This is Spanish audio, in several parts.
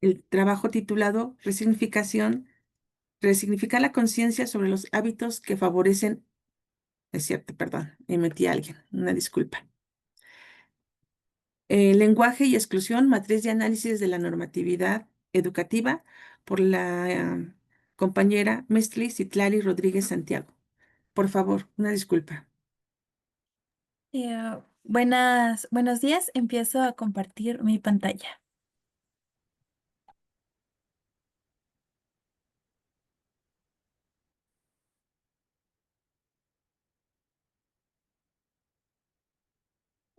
el trabajo titulado Resignificar la conciencia sobre los hábitos que favorecen, es cierto, perdón, metí a alguien, una disculpa. Lenguaje y exclusión, matriz de análisis de la normatividad educativa por la compañera Mestli Citlali Rodríguez Santiago. Por favor, una disculpa. Buenos días, empiezo a compartir mi pantalla.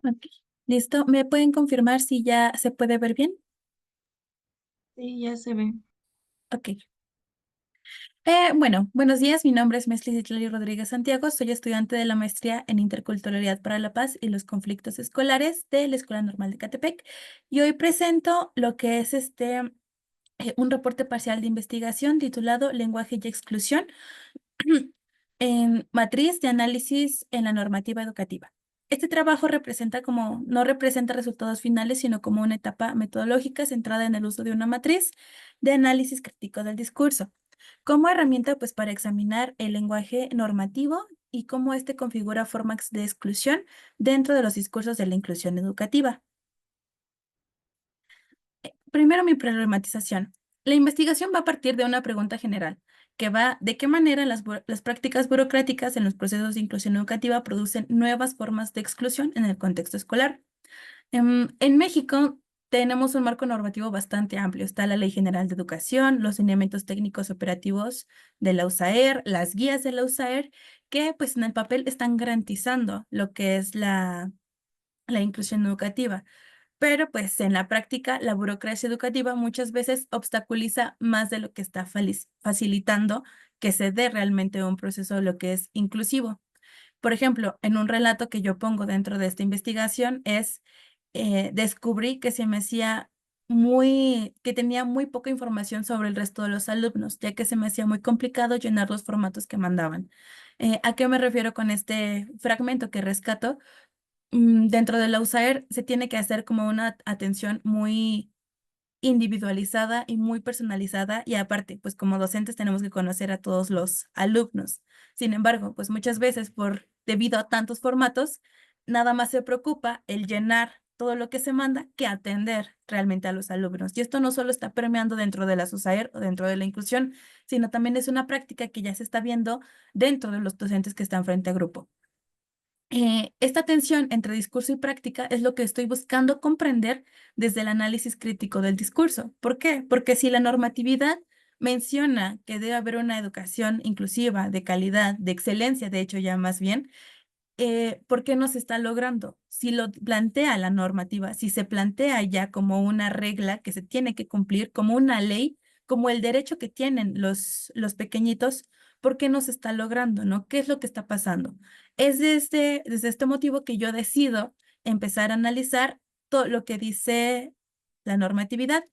Ok, ¿listo? ¿Me pueden confirmar si ya se puede ver bien? Sí, ya se ve. Ok. Bueno, buenos días, mi nombre es Mesli Citlali Rodríguez Santiago, soy estudiante de la maestría en Interculturalidad para la Paz y los Conflictos Escolares de la Escuela Normal de Catepec y hoy presento lo que es un reporte parcial de investigación titulado Lenguaje y Exclusión en matriz de análisis en la normativa educativa. Este trabajo no representa resultados finales, sino como una etapa metodológica centrada en el uso de una matriz de análisis crítico del discurso, como herramienta pues, para examinar el lenguaje normativo y cómo este configura formas de exclusión dentro de los discursos de la inclusión educativa. Primero, mi problematización. La investigación va a partir de una pregunta general, que va de qué manera las prácticas burocráticas en los procesos de inclusión educativa producen nuevas formas de exclusión en el contexto escolar. En México tenemos un marco normativo bastante amplio. Está la Ley General de Educación, los lineamientos técnicos operativos de la USAER, las guías de la USAER, que pues en el papel están garantizando lo que es la inclusión educativa. Pero pues en la práctica, la burocracia educativa muchas veces obstaculiza más de lo que está facilitando que se dé realmente un proceso de lo que es inclusivo. Por ejemplo, en un relato que yo pongo dentro de esta investigación descubrí que se me hacía que tenía muy poca información sobre el resto de los alumnos, ya que se me hacía muy complicado llenar los formatos que mandaban. ¿A qué me refiero con este fragmento que rescato? Dentro de la USAER se tiene que hacer como una atención muy individualizada y muy personalizada y aparte, pues como docentes tenemos que conocer a todos los alumnos. Sin embargo, pues muchas veces debido a tantos formatos, nada más se preocupa el llenar todo lo que se manda que atender realmente a los alumnos. Y esto no solo está permeando dentro de la USAER o dentro de la inclusión, sino también es una práctica que ya se está viendo dentro de los docentes que están frente a grupo. Esta tensión entre discurso y práctica es lo que estoy buscando comprender desde el análisis crítico del discurso. ¿Por qué? Porque si la normatividad menciona que debe haber una educación inclusiva, de calidad, de excelencia, de hecho ya más bien, ¿por qué no se está logrando? Si lo plantea la normativa, si se plantea ya como una regla que se tiene que cumplir, como una ley, como el derecho que tienen los pequeñitos, ¿por qué no se está logrando, no? ¿Qué es lo que está pasando? Es desde este motivo que yo decido empezar a analizar todo lo que dice la normatividad.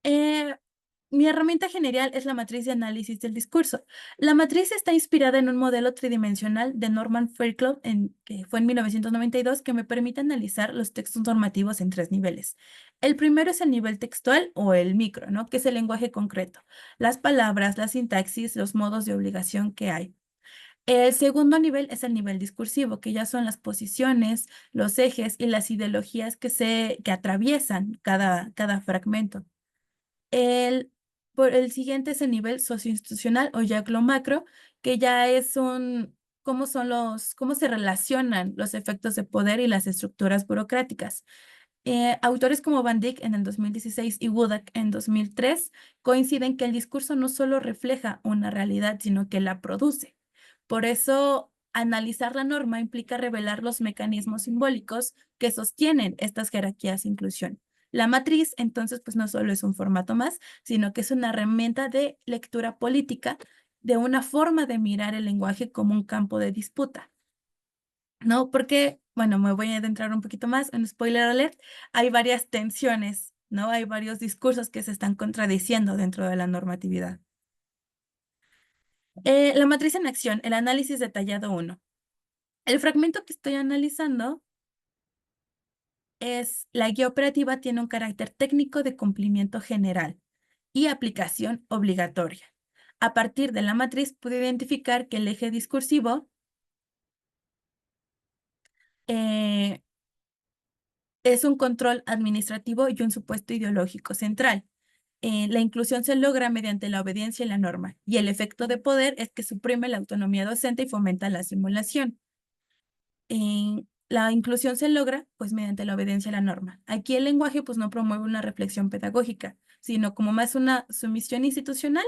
Eh, Mi herramienta general es la matriz de análisis del discurso. La matriz está inspirada en un modelo tridimensional de Norman Fairclough, que fue en 1992, que me permite analizar los textos normativos en tres niveles. El primero es el nivel textual o el micro, ¿no? Que es el lenguaje concreto, las palabras, la sintaxis, los modos de obligación que hay. El segundo nivel es el nivel discursivo, que ya son las posiciones, los ejes y las ideologías que atraviesan cada fragmento. El siguiente es el nivel socioinstitucional o ya lo macro, que ya es cómo se relacionan los efectos de poder y las estructuras burocráticas. Autores como Van Dyck en el 2016 y Wodak en 2003 coinciden que el discurso no solo refleja una realidad, sino que la produce. Por eso, analizar la norma implica revelar los mecanismos simbólicos que sostienen estas jerarquías de inclusión. La matriz, entonces, pues no solo es un formato más, sino que es una herramienta de lectura política de una forma de mirar el lenguaje como un campo de disputa, ¿no? Porque, bueno, me voy a adentrar un poquito más en spoiler alert, hay varias tensiones, ¿no? Hay varios discursos que se están contradiciendo dentro de la normatividad. La matriz en acción, el análisis detallado 1. El fragmento que estoy analizando La guía operativa tiene un carácter técnico de cumplimiento general y aplicación obligatoria. A partir de la matriz pude identificar que el eje discursivo eh, es un control administrativo y un supuesto ideológico central. La inclusión se logra mediante la obediencia y la norma, y el efecto de poder es que suprime la autonomía docente y fomenta la simulación. La inclusión se logra pues mediante la obediencia a la norma. Aquí el lenguaje pues no promueve una reflexión pedagógica, sino como más una sumisión institucional,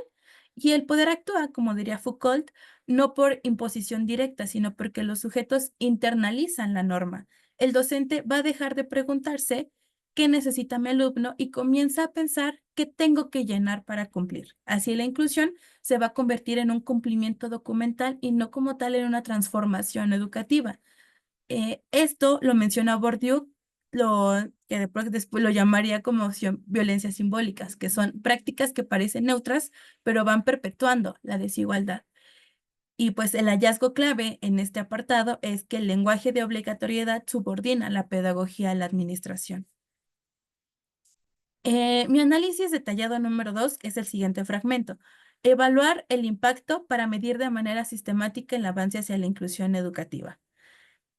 y el poder actúa, como diría Foucault, no por imposición directa, sino porque los sujetos internalizan la norma. El docente va a dejar de preguntarse qué necesita mi alumno y comienza a pensar qué tengo que llenar para cumplir. Así la inclusión se va a convertir en un cumplimiento documental y no como tal en una transformación educativa. Esto lo menciona Bourdieu, que después lo llamaría como violencias simbólicas, que son prácticas que parecen neutras, pero van perpetuando la desigualdad. Y pues el hallazgo clave en este apartado es que el lenguaje de obligatoriedad subordina la pedagogía a la administración. Mi análisis detallado número 2 es el siguiente fragmento. Evaluar el impacto para medir de manera sistemática el avance hacia la inclusión educativa.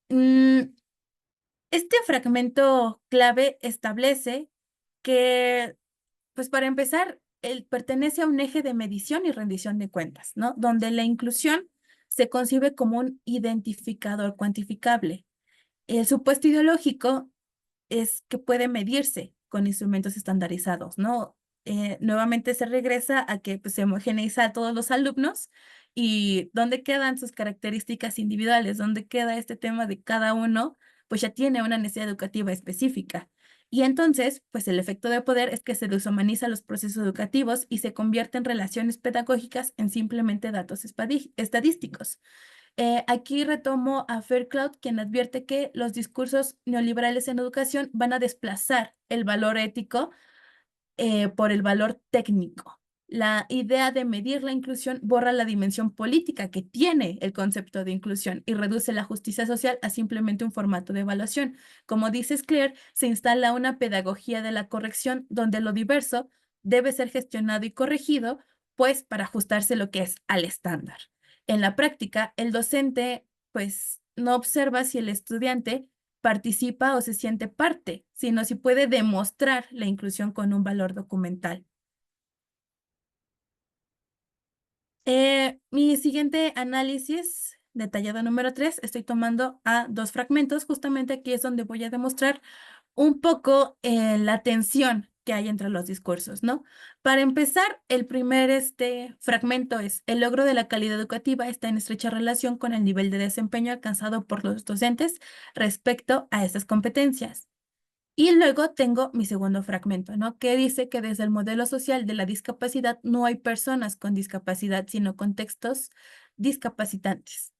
Este fragmento clave establece que, pues para empezar, él pertenece a un eje de medición y rendición de cuentas, ¿no? Donde la inclusión se concibe como un identificador cuantificable. El supuesto ideológico es que puede medirse con instrumentos estandarizados, ¿no? Nuevamente se regresa a que pues, se homogeneiza a todos los alumnos y dónde quedan sus características individuales, dónde queda este tema de cada uno, pues ya tiene una necesidad educativa específica. Y entonces, pues el efecto de poder es que se deshumaniza los procesos educativos y se convierte en relaciones pedagógicas en simplemente datos estadísticos. Aquí retomo a Fairclough, quien advierte que los discursos neoliberales en educación van a desplazar el valor ético por el valor técnico. La idea de medir la inclusión borra la dimensión política que tiene el concepto de inclusión y reduce la justicia social a simplemente un formato de evaluación. Como dice Scler, se instala una pedagogía de la corrección donde lo diverso debe ser gestionado y corregido, pues para ajustarse lo que es al estándar. En la práctica, el docente, pues, no observa si el estudiante participa o se siente parte, sino si puede demostrar la inclusión con un valor documental. Mi siguiente análisis, detallado número 3, estoy tomando a 2 fragmentos. Justamente aquí es donde voy a demostrar un poco la tensión que hay entre los discursos, ¿no? Para empezar, el primer fragmento es: el logro de la calidad educativa está en estrecha relación con el nivel de desempeño alcanzado por los docentes respecto a estas competencias. Y luego tengo mi segundo fragmento, ¿no? Que dice que desde el modelo social de la discapacidad no hay personas con discapacidad, sino contextos discapacitantes.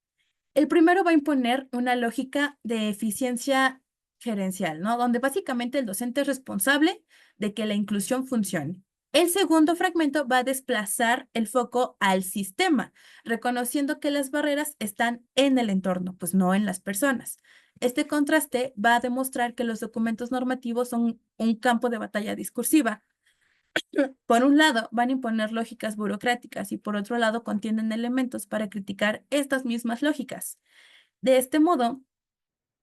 El primero va a imponer una lógica de eficiencia gerencial, ¿no? Donde básicamente el docente es responsable de que la inclusión funcione. El segundo fragmento va a desplazar el foco al sistema, reconociendo que las barreras están en el entorno, pues no en las personas. Este contraste va a demostrar que los documentos normativos son un campo de batalla discursiva. Por un lado, van a imponer lógicas burocráticas y por otro lado contienen elementos para criticar estas mismas lógicas. De este modo,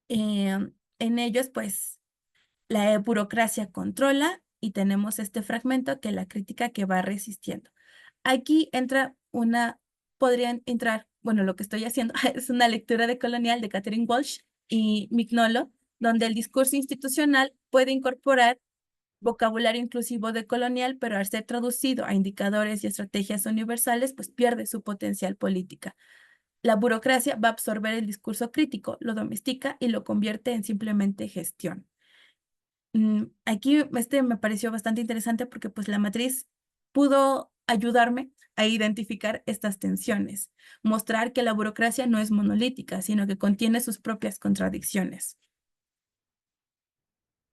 en ellos, pues, la burocracia controla y tenemos este fragmento que la crítica que va resistiendo. Aquí podrían entrar, bueno, lo que estoy haciendo es una lectura de Colonial de Catherine Walsh y Mignolo, donde el discurso institucional puede incorporar vocabulario inclusivo de Colonial, pero al ser traducido a indicadores y estrategias universales, pues pierde su potencial política. La burocracia va a absorber el discurso crítico, lo domestica y lo convierte en simplemente gestión. Aquí me pareció bastante interesante porque pues la matriz pudo ayudarme a identificar estas tensiones, mostrar que la burocracia no es monolítica, sino que contiene sus propias contradicciones.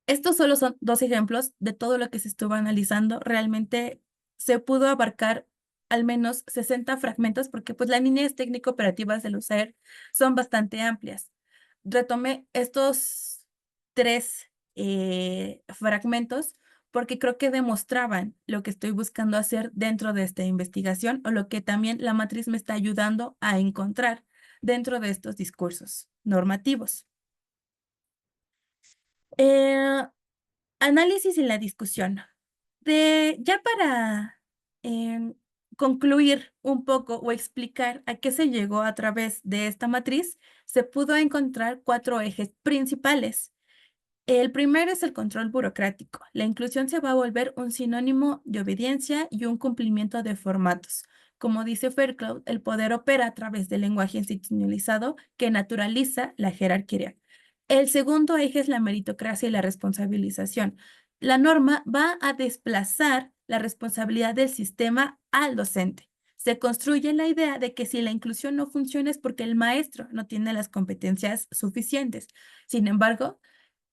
Estos solo son 2 ejemplos de todo lo que se estuvo analizando. Realmente se pudo abarcar al menos 60 fragmentos porque pues las líneas técnico-operativas del USAER son bastante amplias. Retomé estos 3 fragmentos porque creo que demostraban lo que estoy buscando hacer dentro de esta investigación o lo que también la matriz me está ayudando a encontrar dentro de estos discursos normativos. Eh, Análisis y la discusión. Ya para concluir un poco o explicar a qué se llegó a través de esta matriz, se pudo encontrar 4 ejes principales. El primero es el control burocrático. La inclusión se va a volver un sinónimo de obediencia y un cumplimiento de formatos. Como dice Fairclough, el poder opera a través del lenguaje institucionalizado que naturaliza la jerarquía. El segundo eje es la meritocracia y la responsabilización. La norma va a desplazar la responsabilidad del sistema al docente. Se construye la idea de que si la inclusión no funciona es porque el maestro no tiene las competencias suficientes. Sin embargo,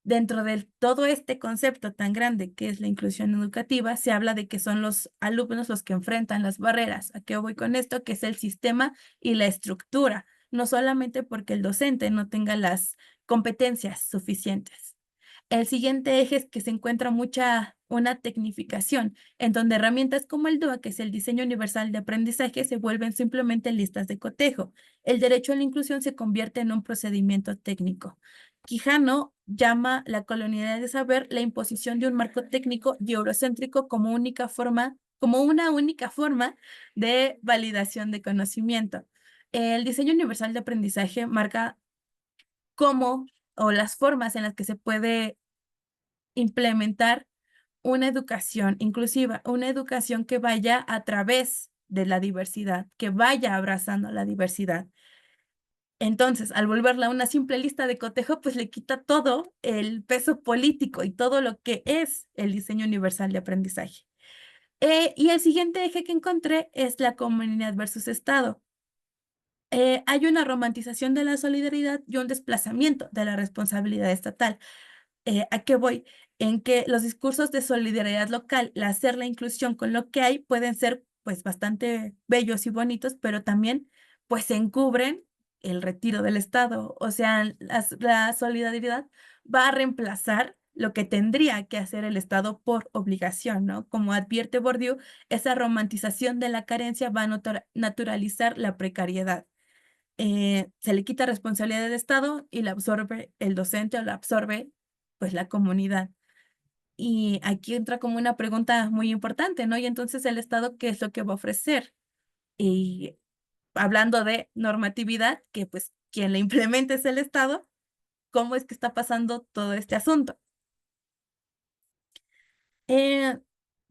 dentro de todo este concepto tan grande que es la inclusión educativa, se habla de que son los alumnos los que enfrentan las barreras. ¿A qué voy con esto? Que es el sistema y la estructura, no solamente porque el docente no tenga las competencias suficientes. El siguiente eje es que se encuentra una tecnificación, en donde herramientas como el DUA, que es el diseño universal de aprendizaje, se vuelven simplemente listas de cotejo. El derecho a la inclusión se convierte en un procedimiento técnico. Quijano llama la colonialidad de saber la imposición de un marco técnico y eurocéntrico como una única forma de validación de conocimiento. El diseño universal de aprendizaje marca cómo o las formas en las que se puede implementar una educación inclusiva, una educación que vaya a través de la diversidad, que vaya abrazando la diversidad. Entonces, al volverla una simple lista de cotejo, pues le quita todo el peso político y todo lo que es el diseño universal de aprendizaje. Y el siguiente eje que encontré es la comunidad versus Estado. Hay una romantización de la solidaridad y un desplazamiento de la responsabilidad estatal. ¿A qué voy? En que los discursos de solidaridad local, el hacer la inclusión con lo que hay, pueden ser pues bastante bellos y bonitos, pero también pues encubren el retiro del Estado. O sea, la solidaridad va a reemplazar lo que tendría que hacer el Estado por obligación, ¿no? Como advierte Bourdieu, esa romantización de la carencia va a naturalizar la precariedad. Se le quita responsabilidad del Estado y la absorbe el docente o la absorbe pues la comunidad. Y aquí entra como una pregunta muy importante, ¿no? Y entonces el Estado, ¿qué es lo que va a ofrecer? Y hablando de normatividad, que pues quien la implementa es el Estado, ¿cómo es que está pasando todo este asunto? Eh,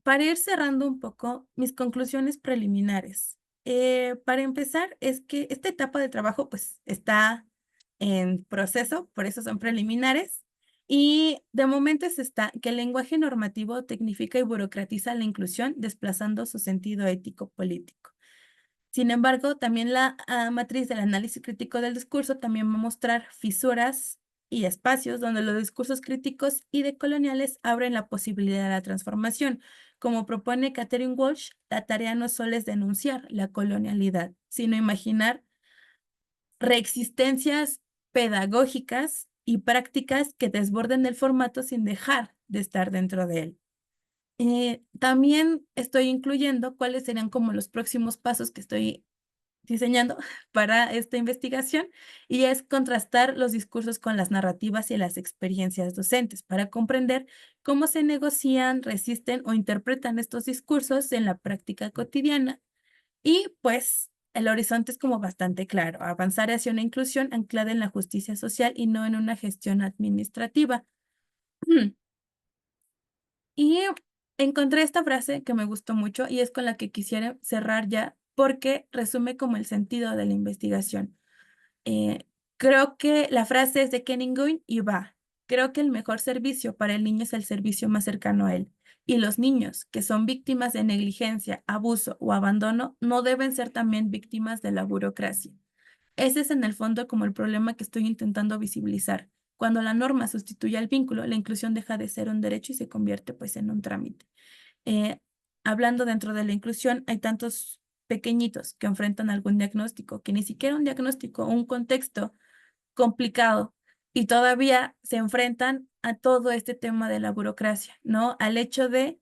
para ir cerrando un poco mis conclusiones preliminares. Para empezar, es que esta etapa de trabajo pues está en proceso, por eso son preliminares. Y de momento está que el lenguaje normativo tecnifica y burocratiza la inclusión, desplazando su sentido ético-político. Sin embargo, también la matriz del análisis crítico del discurso también va a mostrar fisuras y espacios donde los discursos críticos y decoloniales abren la posibilidad de la transformación. Como propone Catherine Walsh, la tarea no solo es denunciar la colonialidad, sino imaginar reexistencias pedagógicas y prácticas que desborden el formato sin dejar de estar dentro de él. También estoy incluyendo cuáles serían como los próximos pasos que estoy diseñando para esta investigación, y es contrastar los discursos con las narrativas y las experiencias docentes para comprender cómo se negocian, resisten o interpretan estos discursos en la práctica cotidiana. Y pues el horizonte es como bastante claro: avanzar hacia una inclusión anclada en la justicia social y no en una gestión administrativa. Y encontré esta frase que me gustó mucho y es con la que quisiera cerrar ya, porque resume como el sentido de la investigación. Eh, Creo que la frase es de Kenningoin y va. Creo que el mejor servicio para el niño es el servicio más cercano a él. Y los niños que son víctimas de negligencia, abuso o abandono no deben ser también víctimas de la burocracia. Ese es en el fondo como el problema que estoy intentando visibilizar. Cuando la norma sustituye al vínculo, la inclusión deja de ser un derecho y se convierte pues en un trámite. Eh, Hablando dentro de la inclusión, hay tantos pequeñitos que enfrentan algún diagnóstico, que ni siquiera un diagnóstico, un contexto complicado y todavía se enfrentan a todo este tema de la burocracia, ¿no? Al hecho de,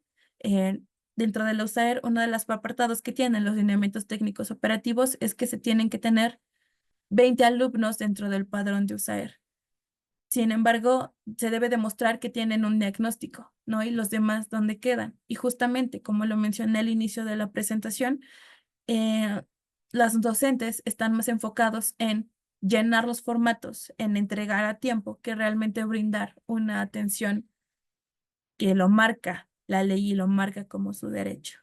dentro de la USAER, uno de los apartados que tienen los lineamientos técnicos operativos es que se tienen que tener 20 alumnos dentro del padrón de USAER. Sin embargo, se debe demostrar que tienen un diagnóstico, ¿no? Y los demás, ¿dónde quedan? Y justamente, como lo mencioné al inicio de la presentación, eh, los docentes están más enfocados en llenar los formatos, en entregar a tiempo, que realmente brindar una atención que lo marca la ley y lo marca como su derecho.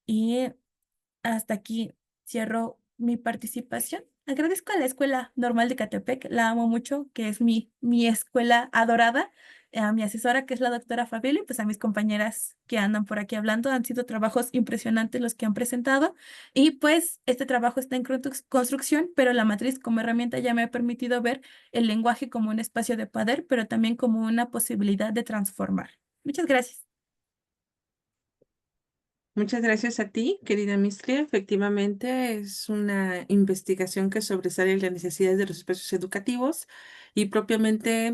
Y hasta aquí cierro mi participación. Agradezco a la Escuela Normal de Catepec, la amo mucho, que es mi escuela adorada, a mi asesora, que es la doctora Fabiola, y pues a mis compañeras que andan por aquí hablando. Han sido trabajos impresionantes los que han presentado, y pues este trabajo está en construcción, pero la matriz como herramienta ya me ha permitido ver el lenguaje como un espacio de poder, pero también como una posibilidad de transformar. Muchas gracias. Muchas gracias a ti, querida Mistria. Efectivamente, es una investigación que sobresale las necesidades de los espacios educativos y propiamente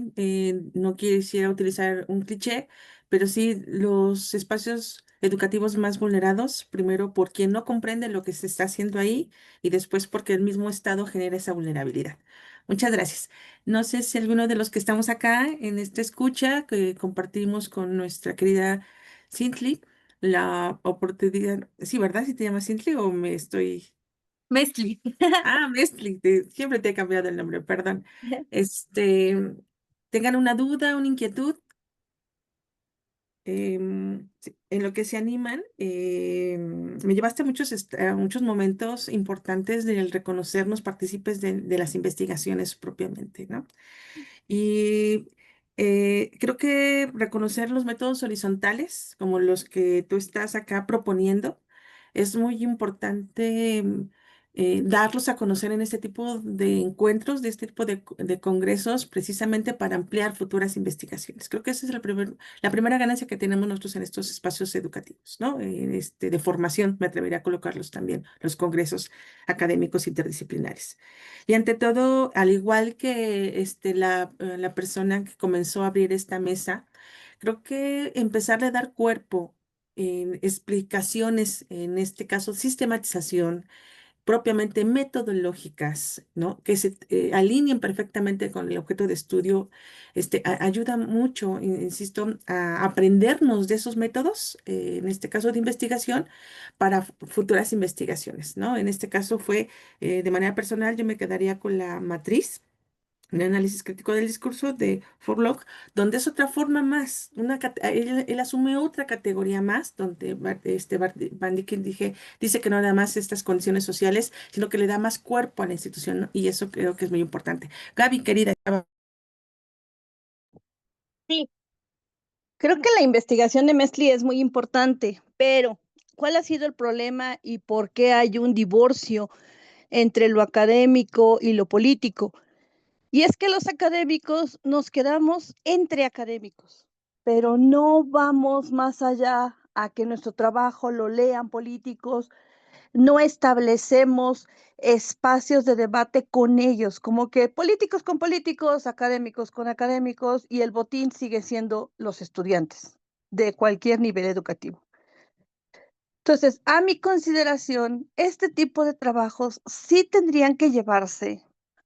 no quisiera utilizar un cliché, pero sí los espacios educativos más vulnerados, primero por quien no comprende lo que se está haciendo ahí y después porque el mismo Estado genera esa vulnerabilidad. Muchas gracias. No sé si alguno de los que estamos acá en esta escucha que compartimos con nuestra querida Cintly la oportunidad, sí, ¿verdad? ¿Si te llamas Sintli o me estoy... Mesli. Ah, Mestli, siempre te he cambiado el nombre, perdón. Este, tengan una duda, una inquietud, sí, en lo que se animan. Me llevaste a a muchos momentos importantes del reconocernos partícipes de las investigaciones propiamente, ¿no? Y creo que reconocer los métodos horizontales, como los que tú estás acá proponiendo, es muy importante darlos a conocer en este tipo de encuentros, de este tipo de congresos, precisamente para ampliar futuras investigaciones. Creo que esa es la primera ganancia que tenemos nosotros en estos espacios educativos, ¿no? De formación, me atrevería a colocarlos también, los congresos académicos interdisciplinares. Y ante todo, al igual que la persona que comenzó a abrir esta mesa, creo que empezar a dar cuerpo en explicaciones, en este caso sistematización, propiamente metodológicas, ¿no? Que se alineen perfectamente con el objeto de estudio, ayuda mucho, insisto, a aprendernos de esos métodos, en este caso de investigación, para futuras investigaciones, ¿no? En este caso fue, de manera personal, yo me quedaría con la matriz. Un análisis crítico del discurso de Furlock, donde es otra forma más, él asume otra categoría más, donde Van Dijk dice que no nada más estas condiciones sociales, sino que le da más cuerpo a la institución, ¿no? Y eso creo que es muy importante. Gaby, querida, Sí, creo que la investigación de Mesli es muy importante, pero ¿cuál ha sido el problema y por qué hay un divorcio entre lo académico y lo político? Y es que los académicos nos quedamos entre académicos, pero no vamos más allá a que nuestro trabajo lo lean políticos, no establecemos espacios de debate con ellos, como que políticos con políticos, académicos con académicos, y el botín sigue siendo los estudiantes de cualquier nivel educativo. Entonces, a mi consideración, este tipo de trabajos sí tendrían que llevarse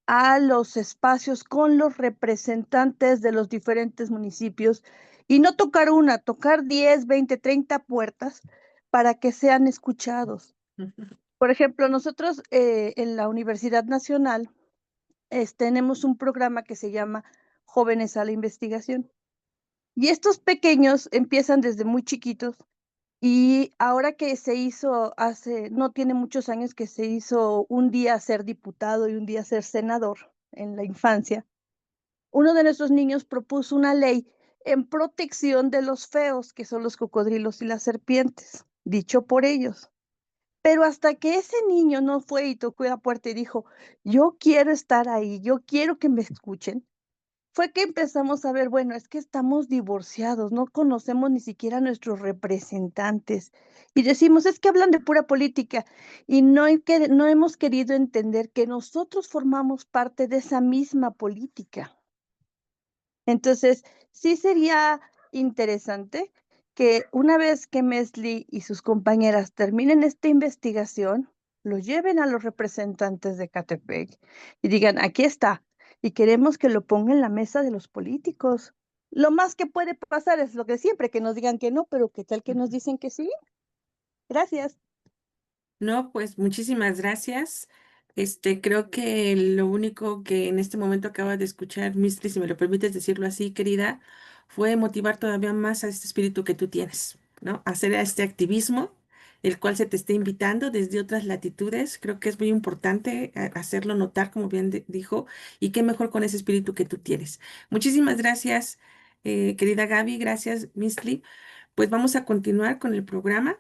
a los espacios con los representantes de los diferentes municipios y no tocar una, tocar 10, 20, 30 puertas para que sean escuchados. Por ejemplo, nosotros en la Universidad Nacional tenemos un programa que se llama Jóvenes a la Investigación. Y estos pequeños empiezan desde muy chiquitos y ahora que se hizo no tiene muchos años que se hizo un día ser diputado y un día ser senador en la infancia, uno de nuestros niños propuso una ley en protección de los feos, que son los cocodrilos y las serpientes, dicho por ellos. Pero hasta que ese niño no fue y tocó la puerta y dijo, yo quiero estar ahí, yo quiero que me escuchen, fue que empezamos a ver, bueno, es que estamos divorciados, no conocemos ni siquiera a nuestros representantes. Y decimos, es que hablan de pura política y no hemos querido entender que nosotros formamos parte de esa misma política. Entonces, sí sería interesante que una vez que Mesli y sus compañeras terminen esta investigación, lo lleven a los representantes de Catepec y digan, aquí está, y queremos que lo ponga en la mesa de los políticos. Lo más que puede pasar es lo que siempre, que nos digan que no, pero ¿qué tal que nos dicen que sí? Gracias. No, pues muchísimas gracias. Creo que lo único que en este momento acaba de escuchar, Mistri, si me lo permites decirlo así, querida, fue motivar todavía más a este espíritu que tú tienes, ¿no? Hacer este activismo, el cual se te está invitando desde otras latitudes. Creo que es muy importante hacerlo notar, como bien dijo, y qué mejor con ese espíritu que tú tienes. Muchísimas gracias, querida Gaby, gracias, Mistri. Pues vamos a continuar con el programa.